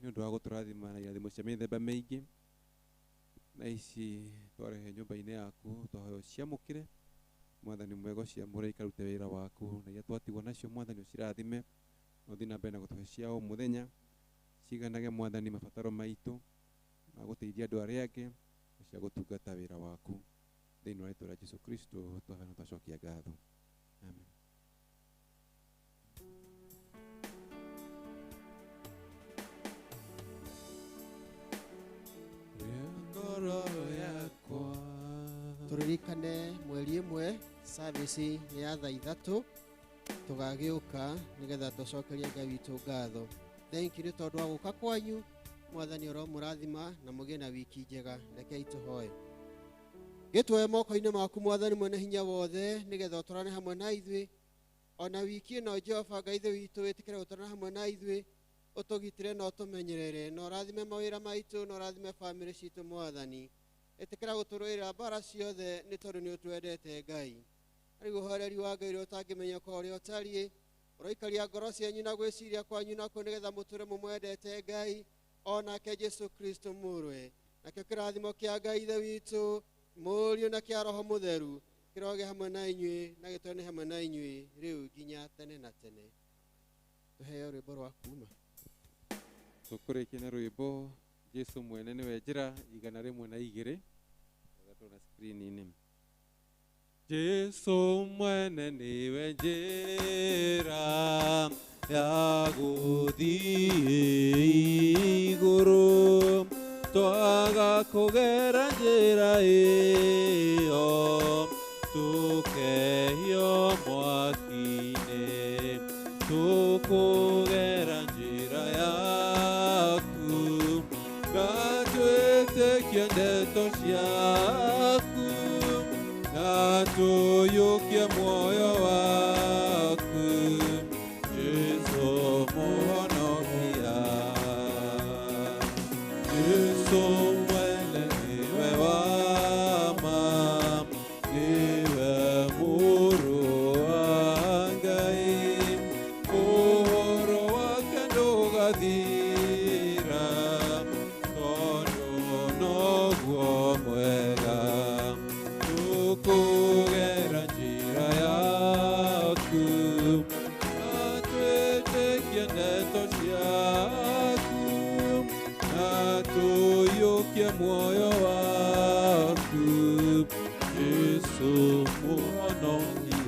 nundu wa guturathima na irathimo cia mithemba miingi na ici twarehe nyumba-ini yaku twahoyo ciamukire Mwathani mwega ciamure ikarute wira waku na iria twatigwo nacio Mwathani ucirathime na uthii na mbere na gutuhe cia o muthenya ciganage Mwathani mabataro maitu ma guteithia andu aria angi na cia gutungata wira waku thiini wa rĩĩtwa rĩa Jesu Kristo twahana twacokia ngatho amen. Turirikane mweri imwe service ni ya thaa 3 tugagiuka nigetha tucokerie Ngai witu ngatho. Thank you tondu wa guka kwanyu Mwathani oro murathima na mugie na wiki njega rekei tuhoe. Gitwe moko-ini maku Mwathani mwene hinya wothe nigetha uturane hamwe na ithui ona wiki ino Jehova Ngai ithe witu witikire uturane hamwe na ithui utugitire na utumenyerere na urathime mawira maitu na urathime family citu Mwathani etikira guturwira bara ciothe ni tondu ni utwendete Ngai ari guhoreri wa Ngai utangimenya ko uri otari uroikaria ngoro cianyu na gwiciria kwanyu na kunigetha muture mumwendete Ngai ona ke Jesu Kristo murwe na ke kirathimo kia Ngai ithe witu Mũriũ na kia Roho Mutheru kiroge hamwe na inyui na gitone hamwe na inyui riu nginya tene na tene. Tuheo rwĩmbo rwa kuuma. Tukurikia na rwĩmbo Jesu mwene niwe njĩra 102 na screen-ini. Jesu mwene niwe njĩra ya gũthiĩ igũrũ twaga kũgera njĩra ĩyo tũkehio mwaki-inĩ tũkũgera njĩra yaku gatwĩtĩkia ndeto ciaku na tũiyũkie muoyo waku Jesu mũhonokia Jesu mwene niwe wa ma niwe mũrũ wa Ngai ũhoro wake ndũgathira tondũ noguo mwega tũkũgera njĩra yaku na twĩtĩkie ndeto ciaku na tũiyũkie muoyo waku Jesu mũhonokia